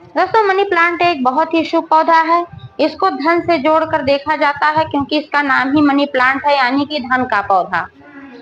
दोस्तों money plant एक बहुत ही शुभ पौधा है। इसको धन से जोड़कर देखा जाता है क्योंकि इसका नाम ही मनी प्लांट है, यानी कि धन का पौधा।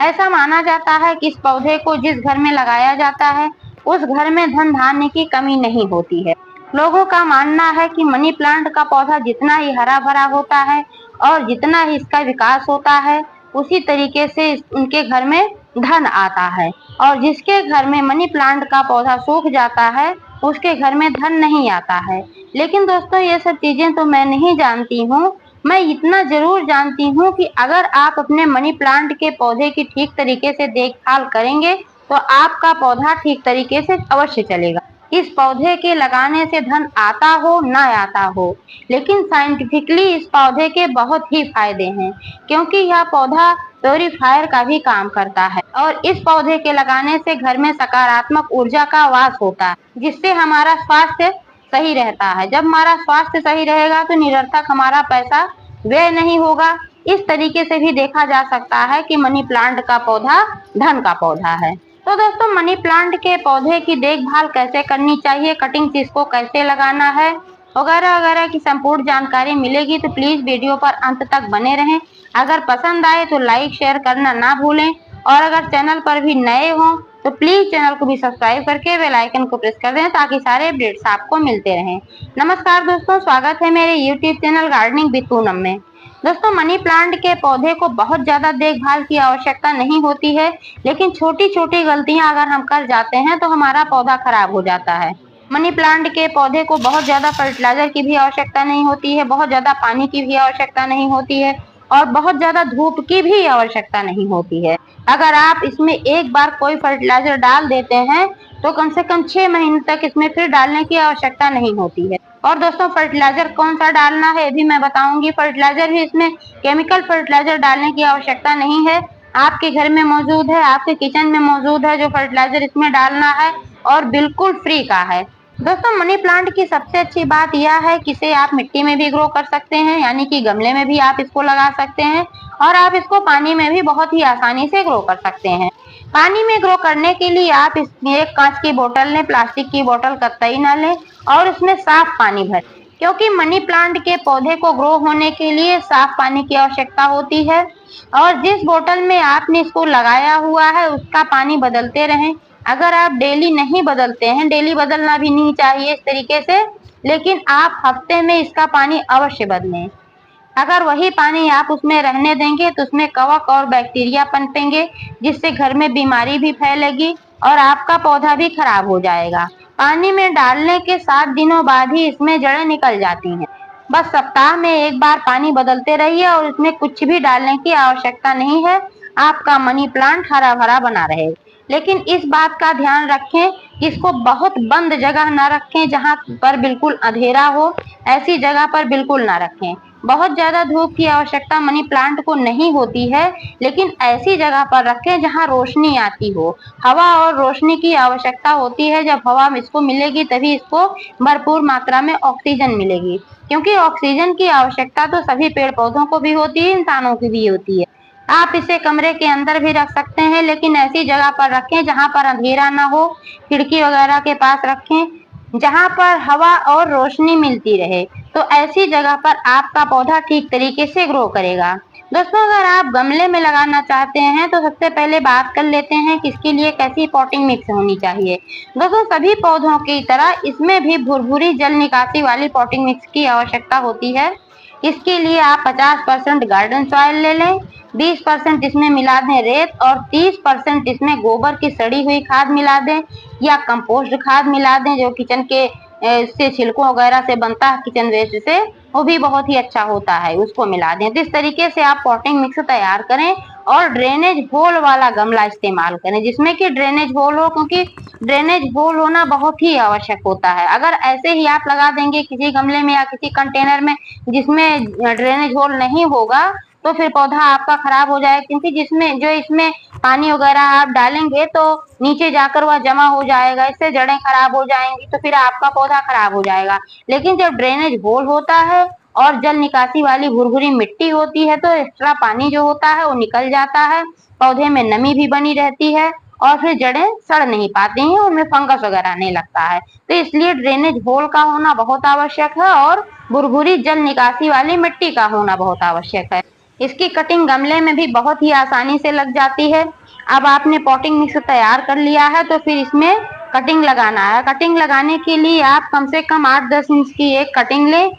ऐसा माना जाता है कि इस पौधे को जिस घर में लगाया जाता है उस घर में धन धान्य की कमी नहीं होती है। लोगों का मानना है कि मनी प्लांट का पौधा जितना ही हरा भरा होता है और जितना ही इसका विकास होता है उसी तरीके से उनके घर में धन आता है, और जिसके घर में मनी प्लांट का पौधा सूख जाता है उसके घर में धन नहीं आता है। लेकिन दोस्तों ये सब चीजें तो मैं नहीं जानती हूँ। मैं इतना जरूर जानती हूँ कि अगर आप अपने मनी प्लांट के पौधे की ठीक तरीके से देखभाल करेंगे तो आपका पौधा ठीक तरीके से अवश्य चलेगा। इस पौधे के लगाने से धन आता हो ना आता हो, लेकिन साइंटिफिकली इस पौधे के बहुत ही फायदे हैं, क्योंकि यह पौधा प्योरीफायर का भी काम करता है और इस पौधे के लगाने से घर में सकारात्मक ऊर्जा का वास होता है, जिससे हमारा स्वास्थ्य सही रहता है। जब हमारा स्वास्थ्य सही रहेगा तो निरर्थक हमारा पैसा व्यय नहीं होगा। इस तरीके से भी देखा जा सकता है कि मनी प्लांट का पौधा धन का पौधा है। तो दोस्तों मनी प्लांट के पौधे की देखभाल कैसे करनी चाहिए, कटिंग इसको कैसे लगाना है वगैरह वगैरह की संपूर्ण जानकारी मिलेगी, तो प्लीज वीडियो पर अंत तक बने रहें। अगर पसंद आए तो लाइक शेयर करना ना भूलें, और अगर चैनल पर भी नए हों तो प्लीज चैनल को भी सब्सक्राइब करके बेल आइकन को प्रेस कर दें ताकि सारे अपडेट्स आपको मिलते रहें। नमस्कार दोस्तों, स्वागत है मेरे YouTube channel gardening with Poonam में। दोस्तों मनी प्लांट के पौधे को बहुत ज्यादा देखभाल की आवश्यकता नहीं होती है, लेकिन छोटी छोटी गलतियां अगर हम कर जाते हैं तो हमारा पौधा खराब हो जाता है। मनी प्लांट के पौधे को बहुत ज्यादा फर्टिलाइजर की भी आवश्यकता नहीं होती है, बहुत ज्यादा पानी की भी आवश्यकता नहीं होती है, और बहुत ज्यादा धूप की भी आवश्यकता नहीं होती है। अगर आप इसमें एक बार कोई फर्टिलाइजर डाल देते हैं तो कम से कम 6 महीने तक इसमें फिर डालने की आवश्यकता नहीं होती है। और दोस्तों फर्टिलाइजर कौन सा डालना है ये भी मैं बताऊंगी। फर्टिलाइजर भी इसमें केमिकल फर्टिलाइजर डालने की आवश्यकता नहीं है, आपके घर में मौजूद है, आपके किचन में मौजूद है जो फर्टिलाइजर इसमें डालना है, और बिल्कुल फ्री का है। दोस्तों मनी प्लांट की सबसे अच्छी बात यह है कि इसे आप मिट्टी में भी ग्रो कर सकते हैं, यानी कि गमले में भी आप इसको लगा सकते हैं, और आप इसको पानी में भी बहुत ही आसानी से ग्रो कर सकते हैं। पानी में ग्रो करने के लिए आप इसमें एक कांच की बोतल लें, प्लास्टिक की बोतल कतई ना लें, और उसमें साफ पानी भरें, क्योंकि मनी प्लांट के पौधे को ग्रो होने के लिए साफ पानी की आवश्यकता होती है। और जिस बोतल में आपने इसको लगाया हुआ है उसका पानी बदलते रहें। अगर आप डेली नहीं बदलते हैं, डेली बदलना भी नहीं चाहिए इस तरीके से, लेकिन आप हफ्ते में इसका पानी अवश्य बदलें। अगर वही पानी आप उसमें रहने देंगे तो उसमें कवक और बैक्टीरिया पनपेंगे, जिससे घर में बीमारी भी फैलेगी और आपका पौधा भी खराब हो जाएगा। पानी में डालने के 7 दिनों बाद ही इसमें जड़ें निकल जाती हैं। बस सप्ताह में एक बार पानी बदलते रहिए और इसमें कुछ भी डालने की आवश्यकता नहीं है, आपका मनी प्लांट हरा भरा बना रहे। लेकिन इस बात का ध्यान रखें कि इसको बहुत बंद जगह ना रखें, जहां पर बिल्कुल अंधेरा हो, ऐसी जगह पर बिल्कुल ना रखें। बहुत ज्यादा धूप की आवश्यकता मनी प्लांट को नहीं होती है, लेकिन ऐसी जगह पर रखें जहां रोशनी आती हो। हवा और रोशनी की आवश्यकता होती है, जब हवा इसको मिलेगी तभी इसको भरपूर मात्रा में ऑक्सीजन मिलेगी, क्योंकि ऑक्सीजन की आवश्यकता तो सभी पेड़ पौधों को भी होती है, इंसानों की भी होती है। आप इसे कमरे के अंदर भी रख सकते हैं, लेकिन ऐसी जगह पर रखें जहां पर अंधेरा ना हो, खिड़की वगैरह के पास रखें जहां पर हवा और रोशनी मिलती रहे, तो ऐसी जगह पर आपका पौधा ठीक तरीके से ग्रो करेगा। दोस्तों अगर आप गमले में लगाना चाहते हैं तो सबसे पहले बात कर लेते हैं कि इसके लिए कैसी पॉटिंग मिक्स होनी चाहिए। दोस्तों सभी पौधों की तरह इसमें भी भुरभुरी जल निकासी वाली पॉटिंग मिक्स की आवश्यकता होती है। इसके लिए आप 50% गार्डन सॉइल ले लें, 20% इसमें मिला दें रेत, और 30% इसमें गोबर की सड़ी हुई खाद मिला दें या कंपोस्ट खाद मिला दें, जो किचन के से छिलकों वगैरह से बनता है, किचन वेस्ट से, वो भी बहुत ही अच्छा होता है, उसको मिला दें। तो इस तरीके से आप पॉटिंग मिक्स तैयार करें और ड्रेनेज होल वाला गमला इस्तेमाल करें, जिसमें कि ड्रेनेज होल हो, क्योंकि ड्रेनेज होल होना बहुत ही आवश्यक होता है। अगर ऐसे ही आप लगा देंगे किसी गमले में या किसी कंटेनर में जिसमें ड्रेनेज होल नहीं होगा तो फिर पौधा आपका खराब हो जाएगा, क्योंकि जिसमें जो इसमें पानी वगैरह आप डालेंगे तो नीचे जाकर वह जमा हो जाएगा, इससे जड़ें खराब हो जाएंगी, तो फिर आपका पौधा खराब हो जाएगा। लेकिन जब ड्रेनेज होल होता है और जल निकासी वाली भुरभुरी मिट्टी होती है तो एक्स्ट्रा पानी जो होता है वो निकल जाता है, पौधे में नमी भी बनी रहती है और फिर जड़ें सड़ नहीं पाती हैं, उनमें फंगस वगैरह नहीं लगता है। तो इसलिए ड्रेनेज होल का होना बहुत आवश्यक है और भुरभुरी जल निकासी वाली मिट्टी का होना बहुत आवश्यक है। इसकी कटिंग गमले में भी बहुत ही आसानी से लग जाती है। अब आपने पॉटिंग मिक्स तैयार कर लिया है तो फिर इसमें कटिंग लगाना है। कटिंग लगाने के लिए आप कम से कम 8-10 इंच की एक कटिंग लें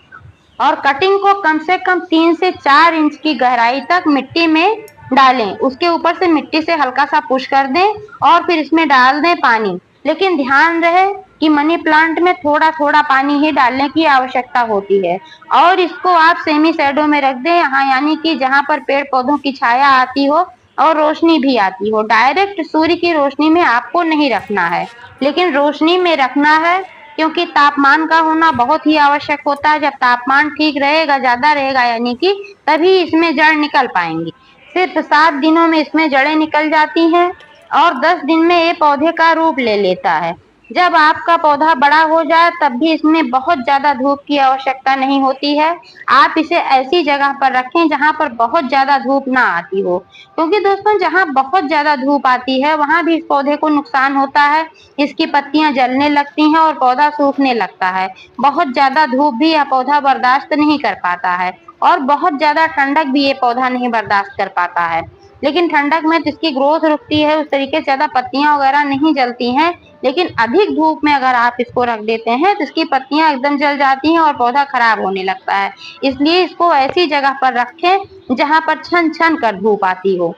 और कटिंग को कम से कम 3 से 4 इंच की गहराई तक मिट्टी में डालें। उसके ऊपर से मिट्टी से हल्का सा पुश कर दें और फिर इसमें डाल दें पानी। लेकिन ध्यान रहे कि मनी प्लांट में थोड़ा थोड़ा पानी ही डालने की आवश्यकता होती है और इसको आप सेमी शैडो में रख दें, यहाँ यानी कि जहाँ पर पेड़ पौधों की छाया आती हो और रोशनी भी आती हो। डायरेक्ट सूर्य की रोशनी में आपको नहीं रखना है, लेकिन रोशनी में रखना है क्योंकि तापमान का होना बहुत ही आवश्यक होता है। जब तापमान ठीक रहेगा, ज्यादा रहेगा, यानी कि तभी इसमें जड़ निकल पाएंगी। सिर्फ 7 दिनों में इसमें जड़ें निकल जाती हैं और 10 दिन में ये पौधे का रूप ले लेता है। जब आपका पौधा बड़ा हो जाए तब भी इसमें बहुत ज्यादा धूप की आवश्यकता नहीं होती है। आप इसे ऐसी जगह पर रखें जहां पर बहुत ज्यादा धूप ना आती हो, क्योंकि दोस्तों जहां बहुत ज्यादा धूप आती है वहां भी इस पौधे को नुकसान होता है। इसकी पत्तियां जलने लगती हैं और पौधा सूखने लगता है। बहुत ज्यादा धूप भी यह पौधा बर्दाश्त नहीं कर पाता है और बहुत ज्यादा ठंडक भी ये पौधा नहीं बर्दाश्त कर पाता है। लेकिन ठंडक में तो इसकी ग्रोथ रुकती है, उस तरीके से ज्यादा पत्तियां वगैरह नहीं जलती हैं। लेकिन अधिक धूप में अगर आप इसको रख देते हैं तो इसकी पत्तियां एकदम जल जाती हैं और पौधा खराब होने लगता है। इसलिए इसको ऐसी जगह पर रखें जहां पर छन छन कर धूप आती हो।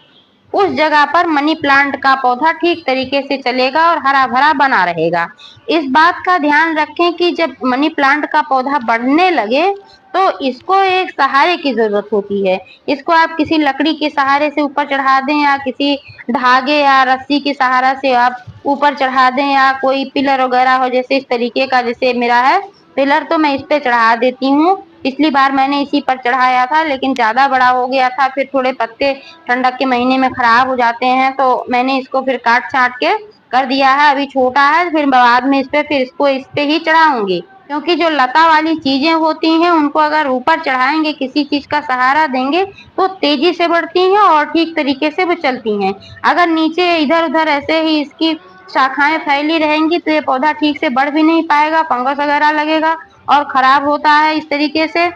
उस जगह पर मनी प्लांट का पौधा ठीक तरीके से चलेगा और हरा भरा बना रहेगा। इस बात का ध्यान रखें कि जब मनी प्लांट का पौधा बढ़ने लगे तो इसको एक सहारे की जरूरत होती है। इसको आप किसी लकड़ी के सहारे से ऊपर चढ़ा दें या किसी धागे या रस्सी के सहारा से आप ऊपर चढ़ा दें या कोई पिलर वगैरह हो, जैसे इस तरीके का जैसे मेरा है पिलर, तो मैं इस पे चढ़ा देती हूँ। पिछली बार मैंने इसी पर चढ़ाया था लेकिन ज्यादा बड़ा हो गया था, फिर थोड़े पत्ते ठंडक के महीने में खराब हो जाते हैं तो मैंने इसको फिर काट छाट के कर दिया है। अभी छोटा है, फिर बाद में इसको इस पे ही चढ़ाऊंगी, क्योंकि जो लता वाली चीजें होती हैं उनको अगर ऊपर चढ़ाएंगे, किसी चीज का सहारा देंगे तो तेजी से बढ़ती हैं और ठीक तरीके से वो चलती हैं। अगर नीचे इधर उधर ऐसे ही इसकी शाखाएं फैली रहेंगी तो ये पौधा ठीक से बढ़ भी नहीं पाएगा, फंगस वगैरह लगेगा और खराब होता है इस तरीके से।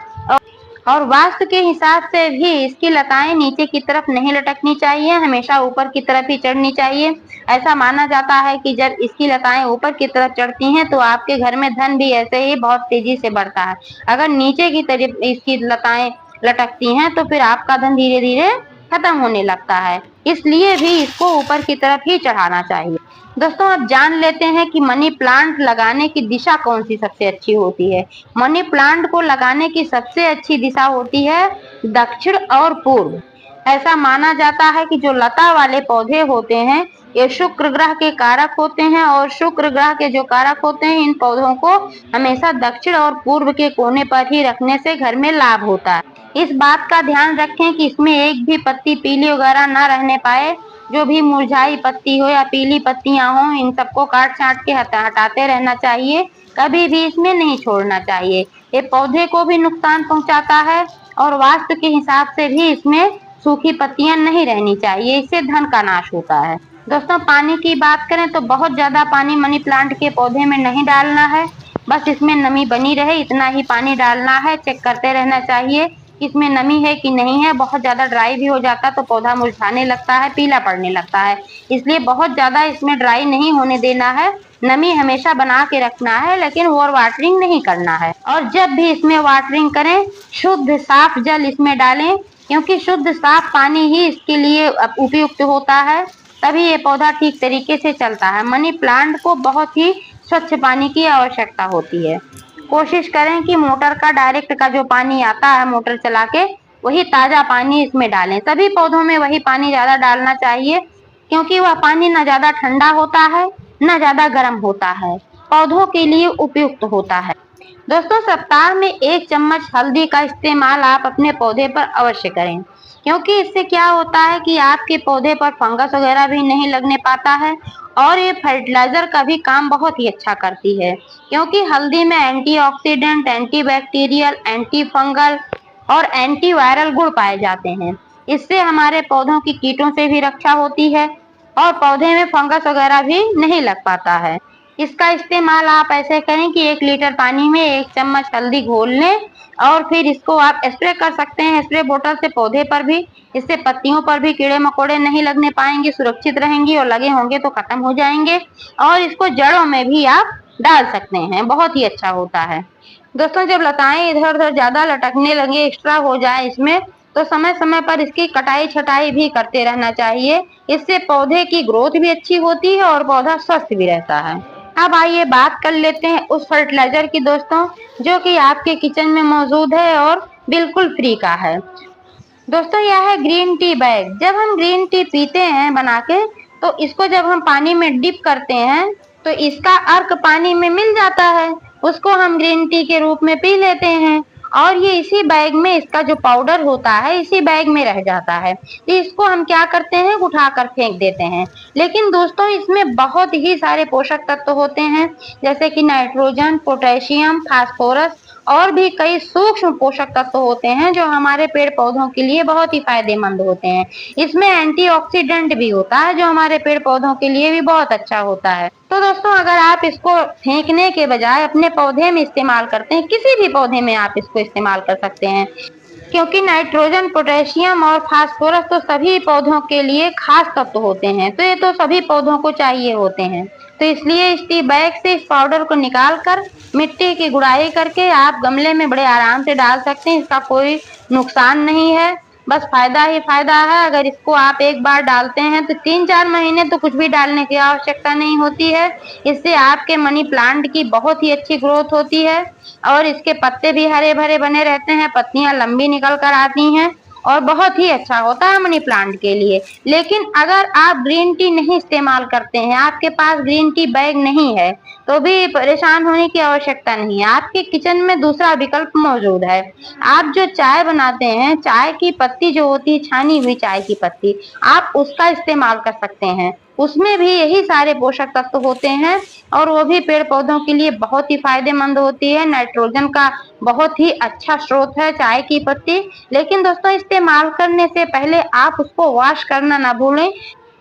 और वास्तु के हिसाब से भी इसकी लताएं नीचे की तरफ नहीं लटकनी चाहिए, हमेशा ऊपर की तरफ ही चढ़नी चाहिए। ऐसा माना जाता है कि जब इसकी लताएं ऊपर की तरफ चढ़ती हैं तो आपके घर में धन भी ऐसे ही बहुत तेजी से बढ़ता है। अगर नीचे की तरफ इसकी लताएं लटकती हैं तो फिर आपका धन धीरे धीरे खत्म होने लगता है। इसलिए भी इसको ऊपर की तरफ ही चढ़ाना चाहिए। दोस्तों अब जान लेते हैं कि मनी प्लांट लगाने की दिशा कौन सी सबसे अच्छी होती है। मनी प्लांट को लगाने की सबसे अच्छी दिशा होती है दक्षिण और पूर्व। ऐसा माना जाता है कि जो लता वाले पौधे होते हैं ये शुक्र ग्रह के कारक होते हैं और शुक्र ग्रह के जो कारक होते हैं इन पौधों को हमेशा दक्षिण और पूर्व के कोने पर ही रखने से घर में लाभ होता है। इस बात का ध्यान रखें कि इसमें एक भी पत्ती पीली वगैरह न रहने पाए। जो भी मुरझाई पत्ती हो या पीली पत्तियां हो इन सबको काट छाट के हटाते रहना चाहिए, कभी भी इसमें नहीं छोड़ना चाहिए। ये पौधे को भी नुकसान पहुंचाता है और वास्तु के हिसाब से भी इसमें सूखी पत्तियां नहीं रहनी चाहिए, इससे धन का नाश होता है। दोस्तों पानी की बात करें तो बहुत ज्यादा पानी मनी प्लांट के पौधे में नहीं डालना है, बस इसमें नमी बनी रहे इतना ही पानी डालना है। चेक करते रहना चाहिए इसमें नमी है कि नहीं है। बहुत ज्यादा ड्राई भी हो जाता तो पौधा मुरझाने लगता है, पीला पड़ने लगता है। इसलिए बहुत ज्यादा इसमें ड्राई नहीं होने देना है, नमी हमेशा बना के रखना है, लेकिन ओवर वाटरिंग नहीं करना है। और जब भी इसमें वाटरिंग करें शुद्ध साफ जल इसमें डालें, क्योंकि शुद्ध साफ पानी ही इसके लिए उपयुक्त होता है, तभी ये पौधा ठीक तरीके से चलता है। मनी प्लांट को बहुत ही स्वच्छ पानी की आवश्यकता होती है। कोशिश करें कि मोटर का डायरेक्ट का जो पानी आता है मोटर चला के वही ताजा पानी इसमें डालें। सभी पौधों में वही पानी ज्यादा डालना चाहिए, क्योंकि वह पानी न ज्यादा ठंडा होता है न ज्यादा गर्म होता है, पौधों के लिए उपयुक्त होता है। दोस्तों सप्ताह में 1 चम्मच हल्दी का इस्तेमाल आप अपने पौधे पर अवश्य करें, क्योंकि इससे क्या होता है कि आपके पौधे पर फंगस वगैरह भी नहीं लगने पाता है और ये फर्टिलाइजर का भी काम बहुत ही अच्छा करती है, क्योंकि हल्दी में एंटीऑक्सीडेंट, एंटीबैक्टीरियल, एंटी फंगल और एंटीवायरल गुण पाए जाते हैं। इससे हमारे पौधों की कीटों से भी रक्षा होती है और पौधे में फंगस वगैरह भी नहीं लग पाता है। इसका इस्तेमाल आप ऐसे करें कि 1 लीटर पानी में 1 चम्मच हल्दी घोल लें और फिर इसको आप स्प्रे कर सकते हैं स्प्रे बोतल से पौधे पर भी। इससे पत्तियों पर भी कीड़े मकोड़े नहीं लगने पाएंगे, सुरक्षित रहेंगी, और लगे होंगे तो खत्म हो जाएंगे। और इसको जड़ों में भी आप डाल सकते हैं, बहुत ही अच्छा होता है। दोस्तों, जब लताएं इधर उधर ज्यादा लटकने लगे, एक्स्ट्रा हो जाए इसमें, तो समय समय पर इसकी कटाई छटाई भी करते रहना चाहिए। इससे पौधे की ग्रोथ भी अच्छी होती है और पौधा स्वस्थ भी रहता है। अब आइए बात कर लेते हैं उस फर्टिलाइजर की दोस्तों, जो कि आपके किचन में मौजूद है और बिल्कुल फ्री का है। दोस्तों, यह है ग्रीन टी बैग। जब हम ग्रीन टी पीते हैं बना के, तो इसको जब हम पानी में डिप करते हैं तो इसका अर्क पानी में मिल जाता है, उसको हम ग्रीन टी के रूप में पी लेते हैं। और ये इसी बैग में, इसका जो पाउडर होता है इसी बैग में रह जाता है। तो इसको हम क्या करते हैं, उठाकर फेंक देते हैं। लेकिन दोस्तों, इसमें बहुत ही सारे पोषक तत्व होते हैं, जैसे कि नाइट्रोजन, पोटेशियम, फास्फोरस और भी कई सूक्ष्म पोषक तत्व होते हैं जो हमारे पेड़ पौधों के लिए बहुत ही फायदेमंद होते हैं। इसमें एंटीऑक्सीडेंट भी होता है जो हमारे पेड़ पौधों के लिए भी बहुत अच्छा होता है। तो दोस्तों, अगर आप इसको फेंकने के बजाय अपने पौधे में इस्तेमाल करते हैं, किसी भी पौधे में आप इसको इस्तेमाल कर सकते हैं, क्योंकि नाइट्रोजन, पोटेशियम और फास्फोरस तो सभी पौधों के लिए खास तत्व होते हैं, तो ये तो सभी पौधों को चाहिए होते हैं। तो इसलिए इस टी बैग से इस पाउडर को निकाल कर मिट्टी की गुड़ाई करके आप गमले में बड़े आराम से डाल सकते हैं। इसका कोई नुकसान नहीं है, बस फायदा ही फायदा है। अगर इसको आप एक बार डालते हैं तो 3-4 महीने तो कुछ भी डालने की आवश्यकता नहीं होती है। इससे आपके मनी प्लांट की बहुत ही अच्छी ग्रोथ होती है और इसके पत्ते भी हरे भरे बने रहते हैं, पत्तियां लंबी निकल कर आती हैं और बहुत ही अच्छा होता है मनी प्लांट के लिए। लेकिन अगर आप ग्रीन टी नहीं इस्तेमाल करते हैं, आपके पास ग्रीन टी बैग नहीं है, तो भी परेशान होने की आवश्यकता नहीं है। आपके किचन में दूसरा विकल्प मौजूद है। आप जो चाय बनाते हैं, चाय की पत्ती जो होती है, छानी हुई चाय की पत्ती, आप उसका इस्तेमाल कर सकते हैं। उसमें भी यही सारे पोषक तत्व होते हैं और वो भी पेड़ पौधों के लिए बहुत ही फायदेमंद होती है। नाइट्रोजन का बहुत ही अच्छा स्रोत है चाय की पत्ती। लेकिन दोस्तों, इस्तेमाल करने से पहले आप उसको वॉश करना ना भूलें,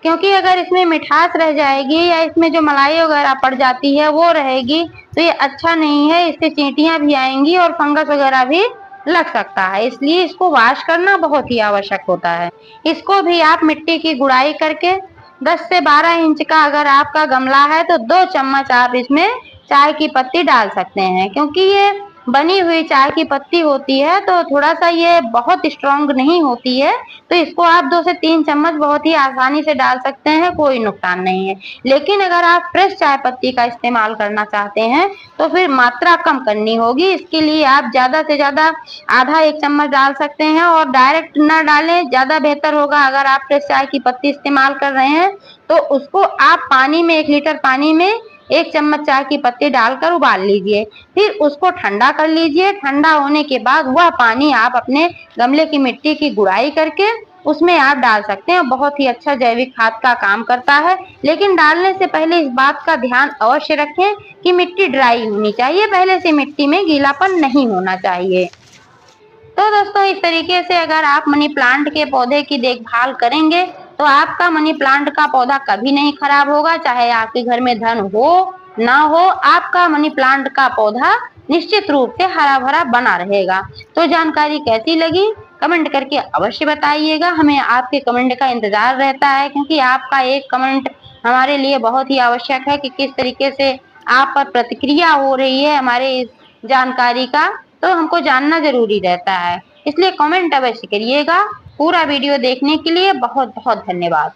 क्योंकि अगर इसमें मिठास रह जाएगी या इसमें जो मलाई वगैरह पड़ जाती है वो रहेगी, तो ये अच्छा नहीं है। इससे चींटियां भी आएंगी और फंगस वगैरह भी लग सकता है। इसलिए इसको वॉश करना बहुत ही आवश्यक होता है। इसको भी आप मिट्टी की गुड़ाई करके 10 से 12 इंच का अगर आपका गमला है तो 2 चम्मच आप इसमें चाय की पत्ती डाल सकते हैं। क्योंकि ये बनी हुई चाय की पत्ती होती है तो थोड़ा सा ये बहुत स्ट्रांग नहीं होती है, तो इसको आप 2 से 3 चम्मच बहुत ही आसानी से डाल सकते हैं, कोई नुकसान नहीं है। लेकिन अगर आप फ्रेश चाय पत्ती का इस्तेमाल करना चाहते हैं तो फिर मात्रा कम करनी होगी। इसके लिए आप ज्यादा से ज्यादा आधा 1 चम्मच डाल सकते हैं और डायरेक्ट ना डालें, ज्यादा बेहतर होगा। अगर आप फ्रेश चाय की पत्ती इस्तेमाल कर रहे हैं तो उसको आप पानी में 1 लीटर पानी में 1 चम्मच चाय की पत्ती डालकर उबाल लीजिए, फिर उसको ठंडा कर लीजिए। ठंडा होने के बाद वह पानी आप अपने गमले की मिट्टी की गुड़ाई करके उसमें आप डाल सकते हैं। बहुत ही अच्छा जैविक खाद का काम करता है। लेकिन डालने से पहले इस बात का ध्यान अवश्य रखें कि मिट्टी ड्राई होनी चाहिए, पहले से मिट्टी में गीलापन नहीं होना चाहिए। तो दोस्तों, इस तरीके से अगर आप मनी प्लांट के पौधे की देखभाल करेंगे तो आपका मनी प्लांट का पौधा कभी नहीं खराब होगा। चाहे आपके घर में धन हो ना हो, आपका मनी प्लांट का पौधा निश्चित रूप से हरा भरा बना रहेगा। तो जानकारी कैसी लगी कमेंट करके अवश्य बताइएगा। हमें आपके कमेंट का इंतजार रहता है, क्योंकि आपका एक कमेंट हमारे लिए बहुत ही आवश्यक है कि किस तरीके से आप पर प्रतिक्रिया हो रही है हमारे इस जानकारी का, तो हमको जानना जरूरी रहता है। इसलिए कमेंट अवश्य करिएगा। पूरा वीडियो देखने के लिए बहुत बहुत धन्यवाद।